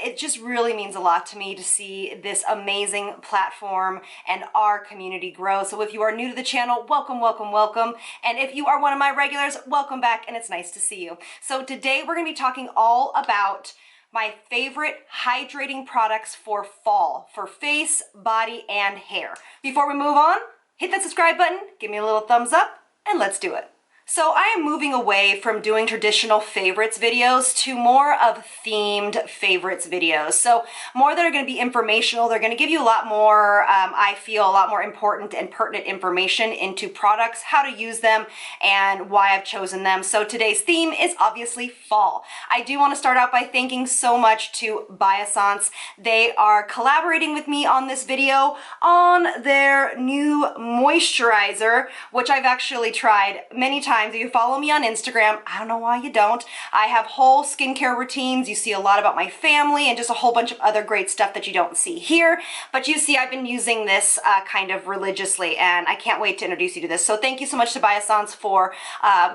it just really means a lot to me to see this amazing platform and our community grow. So if you are new to the channel, welcome, welcome, welcome. And if you are one of my regulars, welcome back, and it's nice to see you. So today we're gonna be talking all about my favorite hydrating products for fall, for face, body, and hair. Before we move on, hit that subscribe button, give me a little thumbs up, and let's do it. So I am moving away from doing traditional favorites videos to more of themed favorites videos. So more that are going to be informational. They're going to give you a lot more, I feel, a lot more important and pertinent information into products, how to use them, and why I've chosen them. So today's theme is obviously fall. I do want to start out by thanking so much to Biossance. They are collaborating with me on this video on their new moisturizer, which I've actually tried many times. If you follow me on Instagram, I don't know why you don't. I have whole skincare routines. You see a lot about my family and just a whole bunch of other great stuff that you don't see here. But you see I've been using this kind of religiously, and I can't wait to introduce you to this. So thank you so much to Biossance for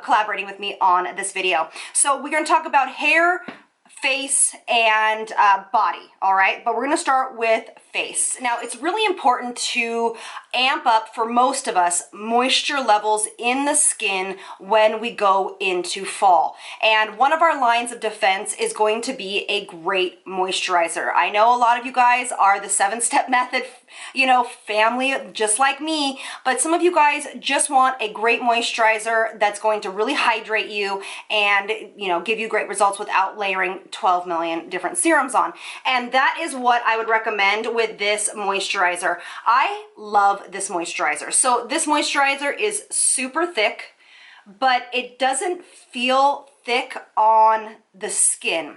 collaborating with me on this video. So we're going to talk about hair, face, and body, all right? But we're gonna start with face. Now, it's really important to amp up, for most of us, moisture levels in the skin when we go into fall. And one of our lines of defense is going to be a great moisturizer. I know a lot of you guys are the 7-step method, you know, family, just like me, but some of you guys just want a great moisturizer that's going to really hydrate you and, you know, give you great results without layering 12 million different serums on. And that is what I would recommend with this moisturizer. I love this moisturizer. So this moisturizer is super thick, but it doesn't feel thick on the skin.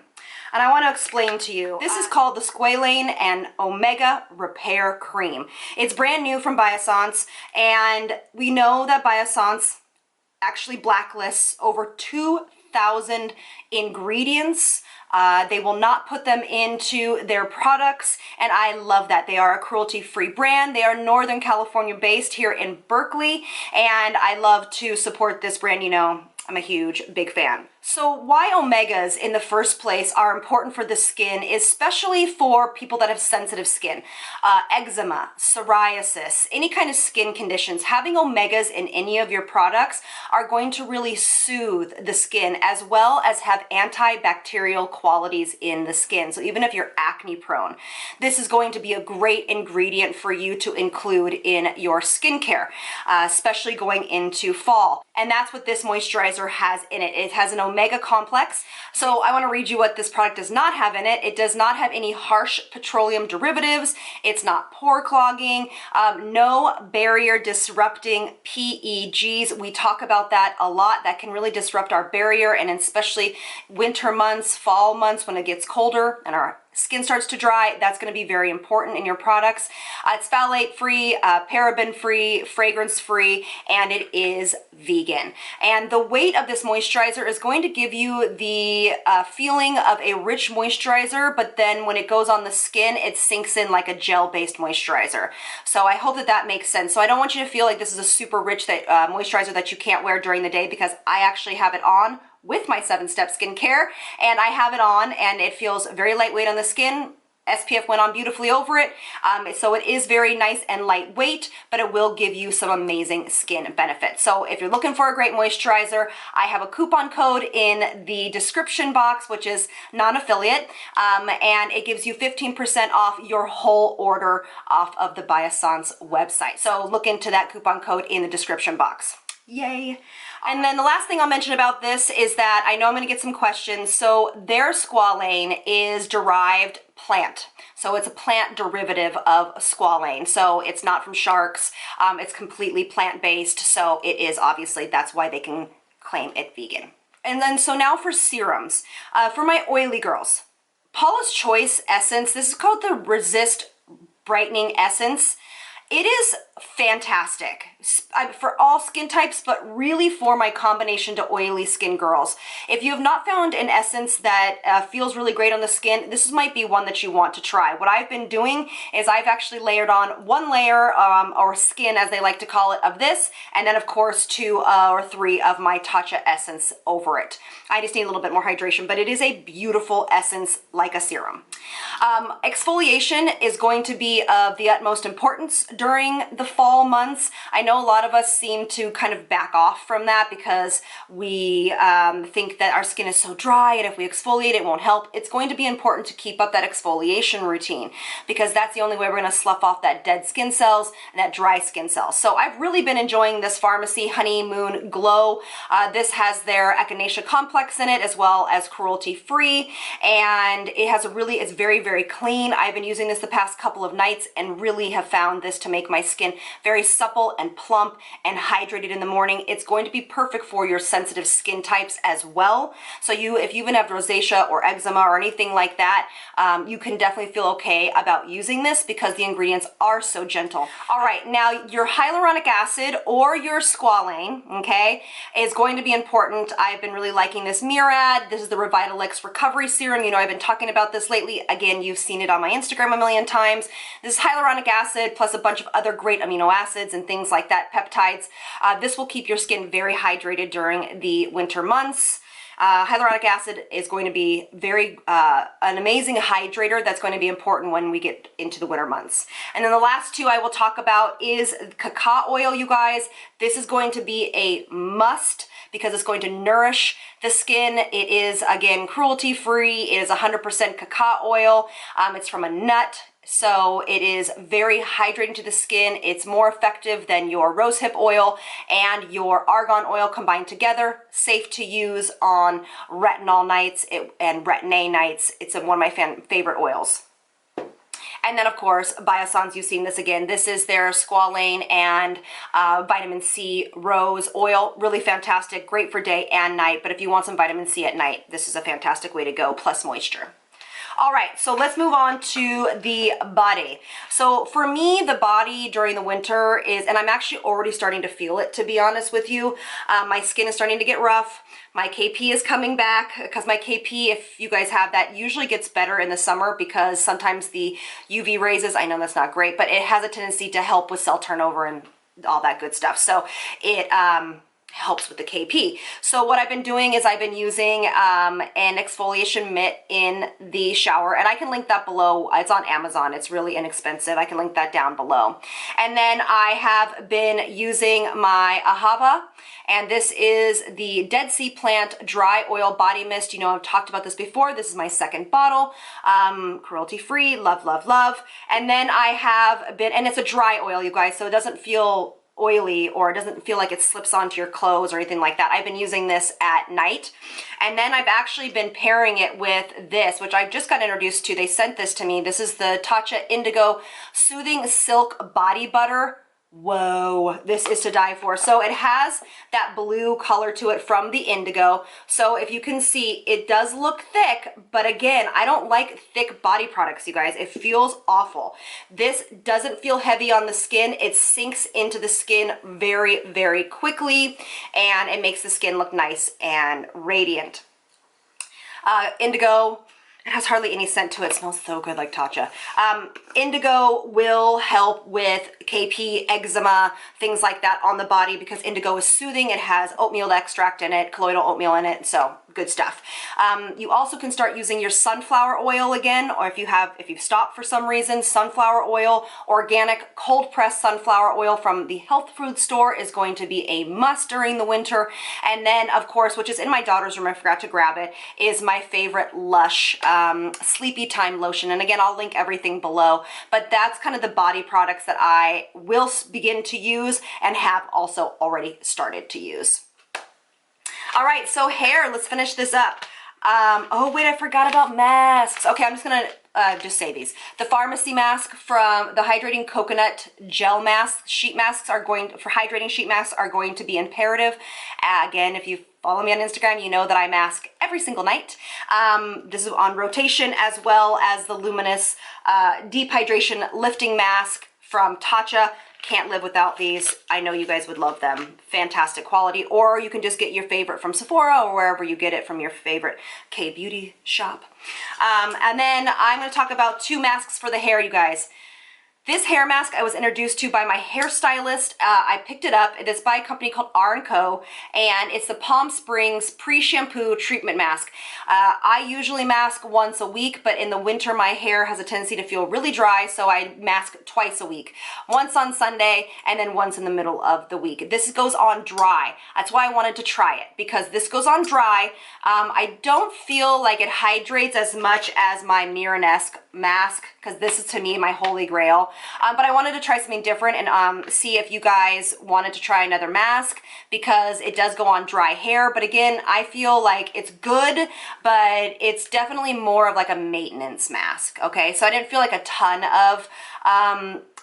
And I want to explain to you. This is called the Squalane and Omega Repair Cream. It's brand new from Biossance, and we know that Biossance actually blacklists over 2,000 ingredients. They will not put them into their products, and I love that. They are a cruelty-free brand. They are Northern California based here in Berkeley, and I love to support this brand. You know, I'm a huge, big fan. So why omegas in the first place are important for the skin, especially for people that have sensitive skin, eczema, psoriasis, any kind of skin conditions, having omegas in any of your products are going to really soothe the skin, as well as have antibacterial qualities in the skin. So even if you're acne prone, this is going to be a great ingredient for you to include in your skincare, especially going into fall. And that's what this moisturizer has in it. It has an omega complex. So I want to read you what this product does not have in it. It does not have any harsh petroleum derivatives. It's not pore clogging, no barrier disrupting PEGs. We talk about that a lot. That can really disrupt our barrier, and especially winter months, fall months when it gets colder and our skin starts to dry. That's going to be very important in your products. It's phthalate free, paraben free, fragrance free, and it is vegan. And the weight of this moisturizer is going to give you the feeling of a rich moisturizer, but then when it goes on the skin, it sinks in like a gel-based moisturizer. So I hope that that makes sense. So I don't want you to feel like this is a super rich moisturizer that you can't wear during the day, because I actually have it on with my 7-step skincare, and I have it on and it feels very lightweight on the skin. SPF went on beautifully over it, so it is very nice and lightweight, but it will give you some amazing skin benefits. So if you're looking for a great moisturizer, I have a coupon code in the description box, which is non-affiliate, and it gives you 15% off your whole order off of the Biossance website. So look into that coupon code in the description box. Yay. And then the last thing I'll mention about this is that I know I'm going to get some questions. So their squalane is derived plant. So it's a plant derivative of squalane. So it's not from sharks. It's completely plant-based. So it is, obviously, that's why they can claim it vegan. And then so now for serums. For my oily girls, Paula's Choice Essence, this is called the Resist Brightening Essence. It is fantastic for all skin types, but really for my combination to oily skin girls. If you have not found an essence that feels really great on the skin, this might be one that you want to try. What I've been doing is I've actually layered on one layer or skin, as they like to call it, of this, and then of course 2 or 3 of my Tatcha essence over it. I just need a little bit more hydration, but it is a beautiful essence like a serum. Exfoliation is going to be of the utmost importance during the fall months. I know a lot of us seem to kind of back off from that because we think that our skin is so dry and if we exfoliate it won't help. It's going to be important to keep up that exfoliation routine because that's the only way we're going to slough off that dead skin cells and that dry skin cells. So I've really been enjoying this Pharmacy Honeymoon Glow. This has their echinacea complex in it as well as cruelty free, and it has it's very, very clean. I've been using this the past couple of nights and really have found this to make my skin very supple and plump and hydrated in the morning. It's going to be perfect for your sensitive skin types as well. So if you even have rosacea or eczema or anything like that, you can definitely feel okay about using this because the ingredients are so gentle. All right, now your hyaluronic acid or your squalane, okay, is going to be important. I've been really liking this Murad. This is the Revitalix Recovery Serum. You know, I've been talking about this lately. Again, you've seen it on my Instagram a million times. This is hyaluronic acid plus a bunch of other great amino acids and things like that, peptides. This will keep your skin very hydrated during the winter months. Hyaluronic acid is going to be an amazing hydrator that's going to be important when we get into the winter months. And then the last two I will talk about is cacao oil, you guys. This is going to be a must because it's going to nourish the skin. It is, again, cruelty free. It is 100% cacao oil. It's from a nut. So it is very hydrating to the skin. It's more effective than your rosehip oil and your argan oil combined together. Safe to use on retinol nights and retin-A nights. It's one of my favorite oils. And then, of course, Biossance, you've seen this again. This is their squalane and vitamin C rose oil. Really fantastic, great for day and night. But if you want some vitamin C at night, this is a fantastic way to go, plus moisture. All right, so let's move on to the body. So for me, the body during the winter is, and I'm actually already starting to feel it, to be honest with you. My skin is starting to get rough. My KP is coming back because my KP, if you guys have that, usually gets better in the summer because sometimes the UV rays, I know that's not great, but it has a tendency to help with cell turnover and all that good stuff. So it helps with the KP. So what I've been doing is I've been using an exfoliation mitt in the shower, and I can link that below. It's on Amazon. It's really inexpensive. I can link that down below. And then I have been using my Ahava, and this is the Dead Sea Plant Dry Oil Body Mist. You know, I've talked about this before. This is my second bottle. Cruelty free, love, love, love. And then I have been, and it's a dry oil, you guys, so it doesn't feel oily or it doesn't feel like it slips onto your clothes or anything like that. I've been using this at night, and then I've actually been pairing it with this, which I just got introduced to. They sent this to me. This is the Tatcha Indigo Soothing Silk Body Butter. Whoa, this is to die for. So it has that blue color to it from the indigo. So if you can see, it does look thick, but again, I don't like thick body products, you guys. It feels awful. This doesn't feel heavy on the skin. It sinks into the skin very, very quickly, and it makes the skin look nice and radiant. Indigo, it has hardly any scent to it. It smells so good, like Tatcha. Indigo will help with KP, eczema, things like that on the body because indigo is soothing. It has oatmeal extract in it, colloidal oatmeal in it, so good stuff. You also can start using your sunflower oil again, or if you've stopped for some reason, sunflower oil, organic cold pressed sunflower oil from the health food store is going to be a must during the winter. And then, of course, which is in my daughter's room, I forgot to grab it, is my favorite Lush Sleepy Time lotion. And again, I'll link everything below, but that's kind of the body products that I will begin to use and have also already started to use. All right, so hair, let's finish this up. Oh wait, I forgot about masks. Okay, I'm just gonna just say these. The pharmacy mask from the Hydrating Coconut Gel Mask, sheet masks are for hydrating sheet masks are going to be imperative. Again, if you follow me on Instagram, you know that I mask every single night. This is on rotation, as well as the Luminous Deep Hydration Lifting Mask from Tatcha. Can't live without these. I know you guys would love them. Fantastic quality. Or you can just get your favorite from Sephora or wherever you get it from your favorite K-beauty shop. And then I'm going to talk about two masks for the hair, you guys. This hair mask I was introduced to by my hairstylist. I picked it up. It is by a company called R&Co, and it's the Palm Springs pre-shampoo treatment mask. I usually mask once a week, but in the winter my hair has a tendency to feel really dry, so I mask twice a week. Once on Sunday and then once in the middle of the week. This goes on dry. That's why I wanted to try it, because this goes on dry. I don't feel like it hydrates as much as my Miranesque mask, because this is to me my holy grail. But I wanted to try something different and see if you guys wanted to try another mask, because it does go on dry hair. But again, I feel like it's good, but it's definitely more of like a maintenance mask. Okay, so I didn't feel like a ton of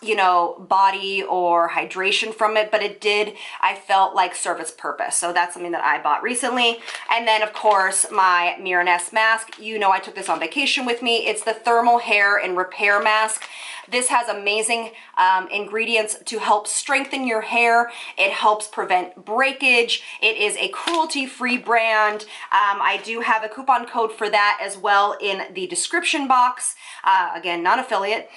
you know, body or hydration from it, but it did, I felt like, serve its purpose. So that's something that I bought recently. And then of course my Miranesque mask, you know, I took this on vacation with me. It's the thermal hair and repair mask. This has amazing ingredients to help strengthen your hair. It helps prevent breakage. It is a cruelty-free brand. I do have a coupon code for that as well in the description box. Again, not affiliate,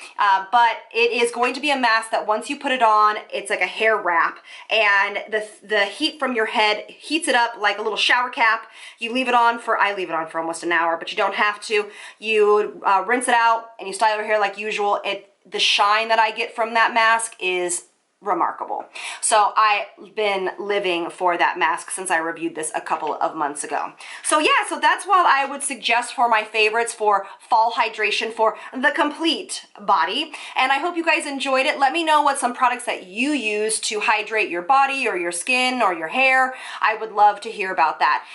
but it is going to be a mask that once you put it on, it's like a hair wrap, and the heat from your head heats it up like a little shower cap. You leave it on for, I leave it on for almost an hour, but you don't have to. You rinse it out and you style your hair like usual. The shine that I get from that mask is remarkable. So I've been living for that mask since I reviewed this a couple of months ago. So yeah, so that's what I would suggest for my favorites for fall hydration for the complete body. And I hope you guys enjoyed it. Let me know what some products that you use to hydrate your body or your skin or your hair. I would love to hear about that.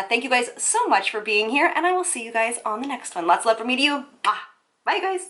Thank you guys so much for being here, and I will see you guys on the next one. Lots of love from me to you. Bye, guys.